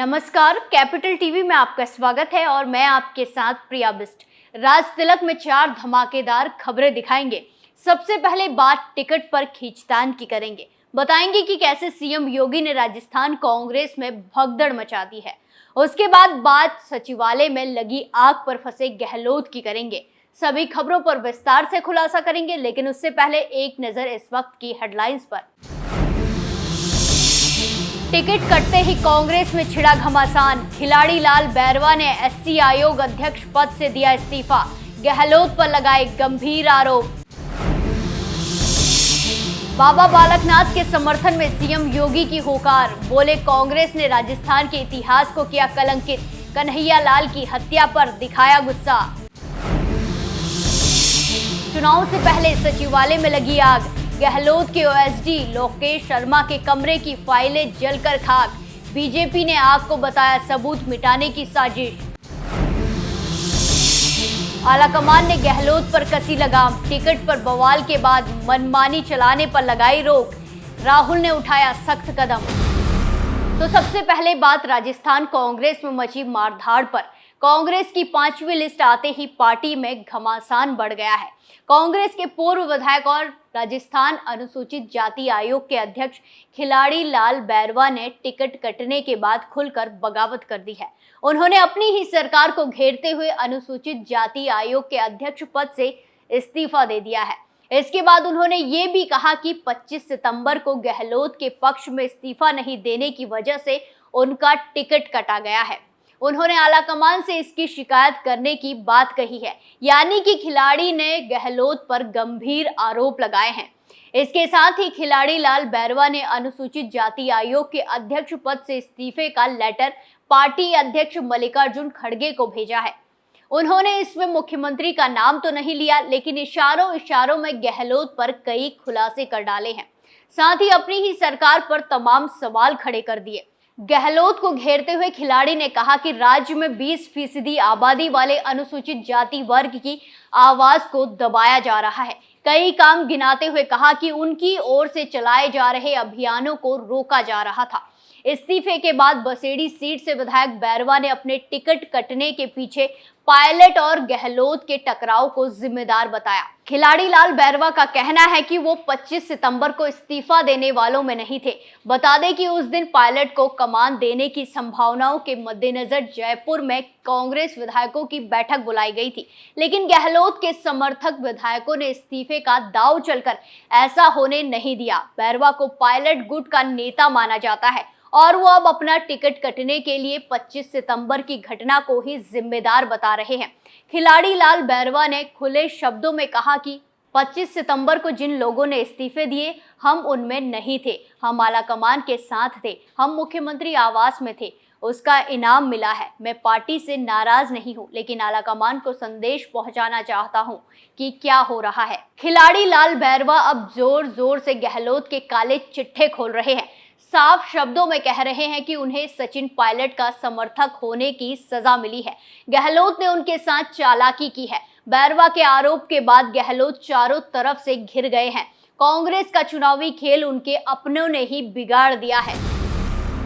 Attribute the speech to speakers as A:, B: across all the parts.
A: नमस्कार, capital TV में आपका स्वागत है और मैं आपके साथ प्रिया बिस्ट। राज तिलक में 4 धमाकेदार खबरें दिखाएंगे। सबसे पहले बात टिकट पर खींचतान की करेंगे। बताएंगे कि कैसे सीएम योगी ने राजस्थान कांग्रेस में भगदड़ मचा दी है। उसके बाद बात सचिवालय में लगी आग पर फंसे गहलोत की करेंगे। सभी खबरों पर विस्तार से खुलासा करेंगे, लेकिन उससे पहले एक नजर इस वक्त की हेडलाइंस पर। टिकट कटते ही कांग्रेस में छिड़ा घमासान। खिलाड़ी लाल बैरवा ने एससी आयोग अध्यक्ष पद से दिया इस्तीफा। गहलोत पर लगाए गंभीर आरोप। बाबा बालकनाथ के समर्थन में सीएम योगी की होकार। बोले, कांग्रेस ने राजस्थान के इतिहास को किया कलंकित। कन्हैया लाल की हत्या पर दिखाया गुस्सा। चुनाव से पहले सचिवालय में लगी आग। गहलोत के ओएसडी लोकेश शर्मा के कमरे की फाइलें जलकर खाक। बीजेपी ने आग को बताया सबूत मिटाने की साजिश। आलाकमान ने गहलोत पर कसी लगाम। टिकट पर बवाल के बाद मनमानी चलाने पर लगाई रोक। राहुल ने उठाया सख्त कदम। तो सबसे पहले बात राजस्थान कांग्रेस में मची मारधाड़ पर। कांग्रेस की 5वीं लिस्ट आते ही पार्टी में घमासान बढ़ गया है। कांग्रेस के पूर्व विधायक और राजस्थान अनुसूचित जाति आयोग के अध्यक्ष खिलाड़ी लाल बैरवा ने टिकट कटने के बाद खुलकर बगावत कर दी है। उन्होंने अपनी ही सरकार को घेरते हुए अनुसूचित जाति आयोग के अध्यक्ष पद से इस्तीफा दे दिया है। इसके बाद उन्होंने ये भी कहा कि 25 सितंबर को गहलोत के पक्ष में इस्तीफा नहीं देने की वजह से उनका टिकट कटा गया है। उन्होंने आलाकमान से इसकी शिकायत करने की बात कही है, यानी कि खिलाड़ी ने गहलोत पर गंभीर आरोप लगाए हैं। इसके साथ ही खिलाड़ी लाल बैरवा ने अनुसूचित जाति आयोग के अध्यक्ष पद से इस्तीफे का लेटर पार्टी अध्यक्ष मल्लिकार्जुन खड़गे को भेजा है। उन्होंने इसमें मुख्यमंत्री का नाम तो नहीं लिया, लेकिन इशारों में गहलोत पर कई खुलासे कर डाले हैं। साथ ही अपनी ही सरकार पर तमाम सवाल खड़े कर दिए। गहलोत को घेरते हुए खिलाड़ी ने कहा कि राज्य में 20% आबादी वाले अनुसूचित जाति वर्ग की आवाज को दबाया जा रहा है। कई काम गिनाते हुए कहा कि उनकी ओर से चलाए जा रहे अभियानों को रोका जा रहा था। इस्तीफे के बाद बसेड़ी सीट से विधायक बैरवा ने अपने टिकट कटने के पीछे पायलट और गहलोत के टकराव को जिम्मेदार बताया। खिलाड़ी लाल बैरवा का कहना है कि वो 25 सितंबर को इस्तीफा देने वालों में नहीं थे। बता दें कि उस दिन पायलट को कमान देने की संभावनाओं के मद्देनजर जयपुर में कांग्रेस विधायकों की बैठक बुलाई गई थी, लेकिन गहलोत के समर्थक विधायकों ने इस्तीफे का दांव चलकर ऐसा होने नहीं दिया। बैरवा को पायलट गुट का नेता माना जाता है और वो अब अपना टिकट कटने के लिए 25 सितंबर की घटना को ही जिम्मेदार बता रहे हैं। खिलाड़ी लाल बैरवा ने खुले शब्दों में कहा कि 25 सितंबर को जिन लोगों ने इस्तीफे दिए, हम उनमें नहीं थे। हम आलाकमान के साथ थे। हम मुख्यमंत्री आवास में थे। उसका इनाम मिला है। मैं पार्टी से नाराज नहीं हूँ, लेकिन आलाकमान को संदेश पहुंचाना चाहता हूँ कि क्या हो रहा है। खिलाड़ी लाल बैरवा अब जोर जोर से गहलोत के काले चिट्ठे खोल रहे हैं। साफ शब्दों में कह रहे हैं कि उन्हें सचिन पायलट का समर्थक होने की सजा मिली है। गहलोत ने उनके साथ चालाकी की है। बैरवा के आरोप के बाद गहलोत चारों तरफ से घिर गए हैं। कांग्रेस का चुनावी खेल उनके अपनों ने ही बिगाड़ दिया है।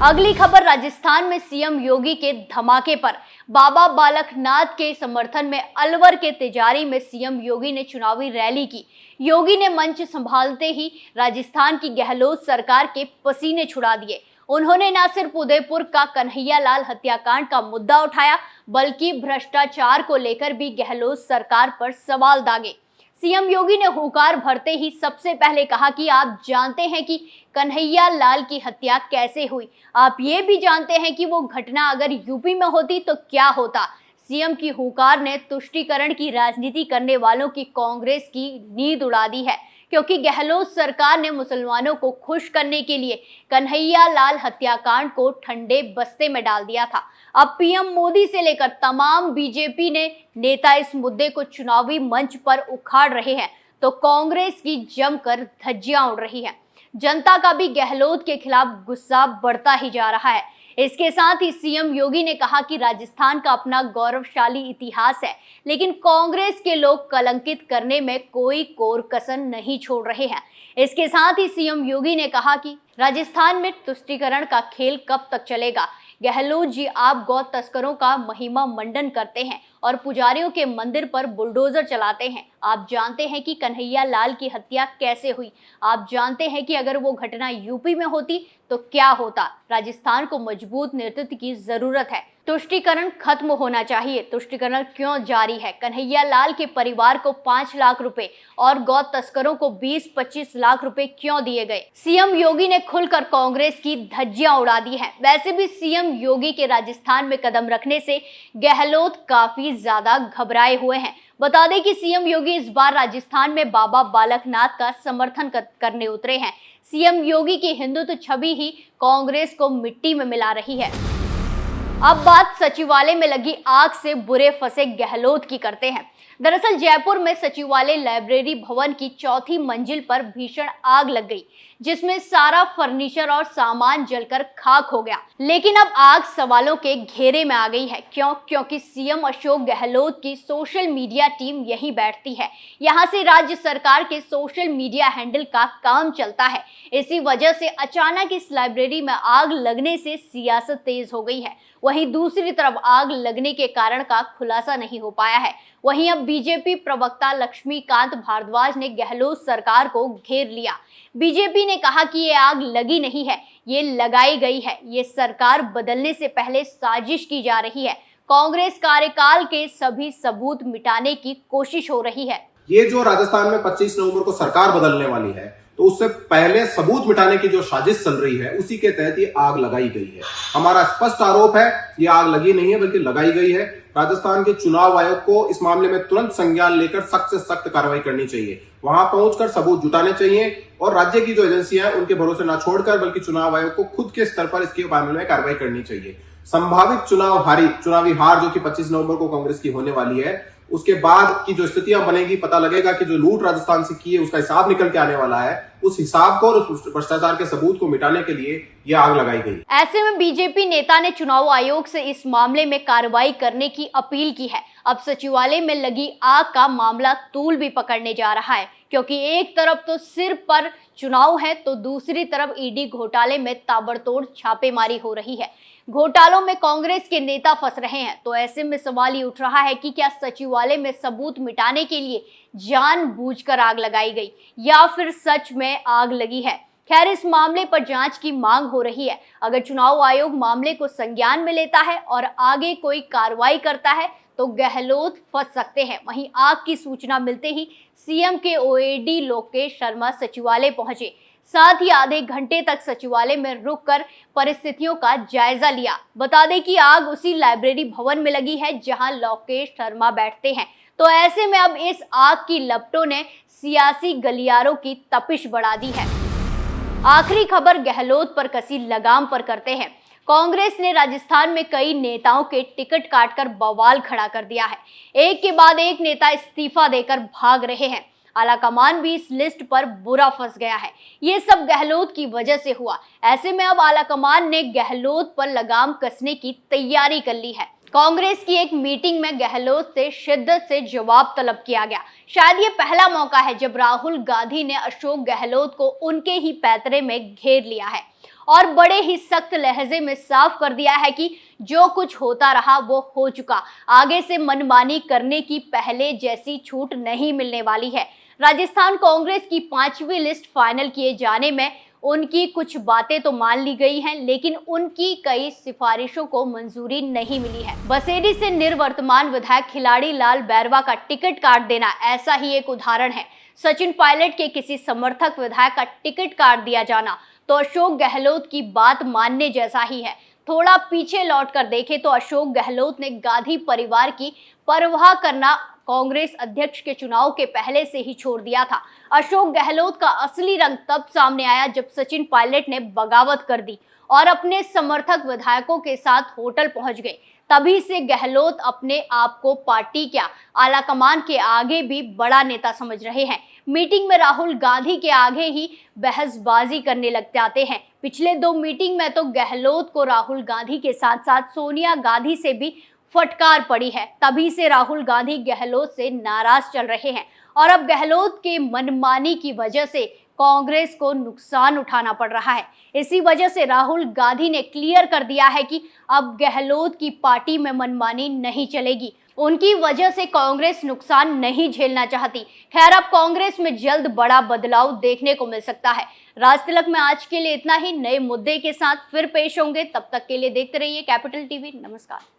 A: अगली खबर राजस्थान में सीएम योगी के धमाके पर। बाबा बालकनाथ के समर्थन में अलवर के तिजारी में सीएम योगी ने चुनावी रैली की। योगी ने मंच संभालते ही राजस्थान की गहलोत सरकार के पसीने छुड़ा दिए। उन्होंने न सिर्फ उदयपुर का कन्हैया लाल हत्याकांड का मुद्दा उठाया, बल्कि भ्रष्टाचार को लेकर भी गहलोत सरकार पर सवाल दागे। सीएम योगी ने हुंकार भरते ही सबसे पहले कहा कि आप जानते हैं कि कन्हैया लाल की हत्या कैसे हुई। आप ये भी जानते हैं कि वो घटना अगर यूपी में होती तो क्या होता। सीएम की हुंकार ने तुष्टीकरण की राजनीति करने वालों की कांग्रेस की नींद उड़ा दी है, क्योंकि गहलोत सरकार ने मुसलमानों को खुश करने के लिए कन्हैया लाल हत्याकांड को ठंडे बस्ते में डाल दिया था। अब पीएम मोदी से लेकर तमाम बीजेपी नेता इस मुद्दे को चुनावी मंच पर उखाड़ रहे हैं, तो कांग्रेस की जमकर धज्जियां उड़ रही हैं। जनता का भी गहलोत के खिलाफ गुस्सा बढ़ता ही जा रहा है। इसके साथ ही सीएम योगी ने कहा कि राजस्थान का अपना गौरवशाली इतिहास है, लेकिन कांग्रेस के लोग कलंकित करने में कोई कोर कसर नहीं छोड़ रहे हैं। इसके साथ ही सीएम योगी ने कहा कि राजस्थान में तुष्टीकरण का खेल कब तक चलेगा, गहलोत जी आप गौ तस्करों का महिमा मंडन करते हैं और पुजारियों के मंदिर पर बुलडोजर चलाते हैं। आप जानते हैं कि कन्हैया लाल की हत्या कैसे हुई। आप जानते हैं कि अगर वो घटना यूपी में होती तो क्या होता। राजस्थान को मजबूत नेतृत्व की जरूरत है। तुष्टीकरण खत्म होना चाहिए। तुष्टीकरण क्यों जारी है? कन्हैया लाल के परिवार को 5 लाख रुपए और गौ तस्करों को 20-25 लाख रुपए क्यों दिए गए? सीएम योगी ने खुलकर कांग्रेस की धज्जियां उड़ा दी हैं। वैसे भी सीएम योगी के राजस्थान में कदम रखने से गहलोत काफी ज्यादा घबराए हुए हैं। बता दें कि सीएम योगी इस बार राजस्थान में बाबा बालकनाथ का समर्थन करने उतरे हैं। सीएम योगी की हिंदुत्व छवि ही कांग्रेस को मिट्टी में मिला रही है। अब बात सचिवालय में लगी आग से बुरे फंसे गहलोत की करते हैं। दरअसल जयपुर में सचिवालय लाइब्रेरी भवन की 4थी मंजिल पर भीषण आग लग गई, जिसमें सारा फर्नीचर और सामान जलकर खाक हो गया। लेकिन अब आग सवालों के घेरे में आ गई है। क्योंकि सीएम अशोक गहलोत की सोशल मीडिया टीम यहीं बैठती है। यहां से राज्य सरकार के सोशल मीडिया हैंडल का काम चलता है। इसी वजह से अचानक इस लाइब्रेरी में आग लगने से सियासत तेज हो गई है। वहीं दूसरी तरफ आग लगने के कारण का खुलासा नहीं हो पाया है। वहीं अब बीजेपी प्रवक्ता लक्ष्मीकांत भारद्वाज ने गहलोत सरकार को घेर लिया। बीजेपी ने कहा कि ये आग लगी नहीं है, ये लगाई गई है। ये सरकार बदलने से पहले साजिश की जा रही है। कांग्रेस कार्यकाल के सभी सबूत मिटाने की कोशिश हो रही है।
B: ये जो राजस्थान में 25 नवंबर को सरकार बदलने वाली है, तो उससे पहले सबूत मिटाने की जो साजिश चल रही है, उसी के तहत ये आग लगाई गई है। हमारा स्पष्ट आरोप है ये आग लगी नहीं है बल्कि लगाई गई है। राजस्थान के चुनाव आयोग को इस मामले में तुरंत संज्ञान लेकर सख्त से सख्त कार्रवाई करनी चाहिए। वहां पहुंचकर सबूत जुटाने चाहिए और राज्य की जो एजेंसियां हैं उनके भरोसे ना छोड़कर बल्कि चुनाव आयोग को खुद के स्तर पर इसके मामले में कार्रवाई करनी चाहिए। संभावित चुनावी हार जो कि 25 नवंबर को कांग्रेस की होने वाली है, उसके बाद की जो स्थितियां बनेगी, पता लगेगा कि जो लूट राजस्थान से की है उसका हिसाब निकल के आने वाला है। उस हिसाब को और उस भ्रष्टाचार के सबूत को मिटाने के लिए ये आग लगाई गई।
A: ऐसे में बीजेपी नेता ने चुनाव आयोग से इस मामले में कार्रवाई करने की अपील की है। अब सचिवालय में लगी आग का मामला तूल भी पकड़ने जा रहा है, क्योंकि एक तरफ तो सिर पर चुनाव है तो दूसरी तरफ ईडी घोटाले में ताबड़तोड़ छापेमारी हो रही है। घोटालों में कांग्रेस के नेता फंस रहे हैं। तो ऐसे में सवाल ये उठ रहा है कि क्या सचिवालय में सबूत मिटाने के लिए जानबूझकर आग लगाई गई या फिर सच में आग लगी है। खैर, इस मामले पर जांच की मांग हो रही है। अगर चुनाव आयोग मामले को संज्ञान में लेता है और आगे कोई कार्रवाई करता है तो गहलोत फंस सकते हैं। वहीं आग की सूचना मिलते ही सीएम के ओएडी लोकेश शर्मा सचिवालय पहुंचे। साथ ही आधे घंटे तक सचिवालय में रुककर परिस्थितियों का जायजा लिया। बता दें कि आग उसी लाइब्रेरी भवन में लगी है जहां लोकेश शर्मा बैठते हैं। तो ऐसे में अब इस आग की लपटों ने सियासी गलियारों की तपिश बढ़ा दी है। आखिरी खबर गहलोत पर कसी लगाम पर करते हैं। कांग्रेस ने राजस्थान में कई नेताओं के टिकट काटकर बवाल खड़ा कर दिया है। एक के बाद एक नेता इस्तीफा देकर भाग रहे हैं। आलाकमान भी इस लिस्ट पर बुरा फंस गया है। ये सब गहलोत की वजह से हुआ। ऐसे में अब आलाकमान ने गहलोत पर लगाम कसने की तैयारी कर ली है। कांग्रेस की एक मीटिंग में गहलोत से शिद्दत से जवाब तलब किया गया। शायद ये पहला मौका है जब राहुल गांधी ने अशोक गहलोत को उनके ही पैतरे में घेर लिया है और बड़े ही सख्त लहजे में साफ कर दिया है कि जो कुछ होता रहा वो हो चुका। आगे से मनमानी करने की पहले जैसी छूट नहीं मिलने वाली है। राजस्थान कांग्रेस की 5वीं लिस्ट फाइनल किए जाने में उनकी कुछ बातें तो मान ली गई हैं, लेकिन उनकी कई सिफारिशों को मंजूरी नहीं मिली है। बसेरी से निवर्तमान विधायक खिलाड़ी लाल बैरवा का टिकट काट देना ऐसा ही एक उदाहरण है। सचिन पायलट के किसी समर्थक विधायक का टिकट काट दिया जाना तो अशोक गहलोत की बात मानने जैसा ही है। थोड़ा पीछे लौटकर देखें तो अशोक गहलोत ने गांधी परिवार की परवाह करना कांग्रेस अध्यक्ष के चुनाव के पहले से ही छोड़ दिया था। अशोक गहलोत का असली रंग तब सामने आया जब सचिन पायलट ने बगावत कर दी और अपने समर्थक विधायकों के साथ होटल पहुंच गए। तभी से गहलोत अपने आप को पार्टी क्या आलाकमान के आगे भी बड़ा नेता समझ रहे हैं। मीटिंग में राहुल गांधी के आगे ही बहसबाजी करने लग जाते हैं। पिछले 2 मीटिंग में तो गहलोत को राहुल गांधी के साथ साथ सोनिया गांधी से भी फटकार पड़ी है। तभी से राहुल गांधी गहलोत से नाराज चल रहे हैं और अब गहलोत के मनमानी की वजह से कांग्रेस को नुकसान उठाना पड़ रहा है। इसी वजह से राहुल गांधी ने क्लियर कर दिया है कि अब गहलोत की पार्टी में मनमानी नहीं चलेगी। उनकी वजह से कांग्रेस नुकसान नहीं झेलना चाहती। खैर, अब कांग्रेस में जल्द बड़ा बदलाव देखने को मिल सकता है। राज तिलक में आज के लिए इतना ही। नए मुद्दे के साथ फिर पेश होंगे, तब तक के लिए देखते रहिए कैपिटल टीवी। नमस्कार।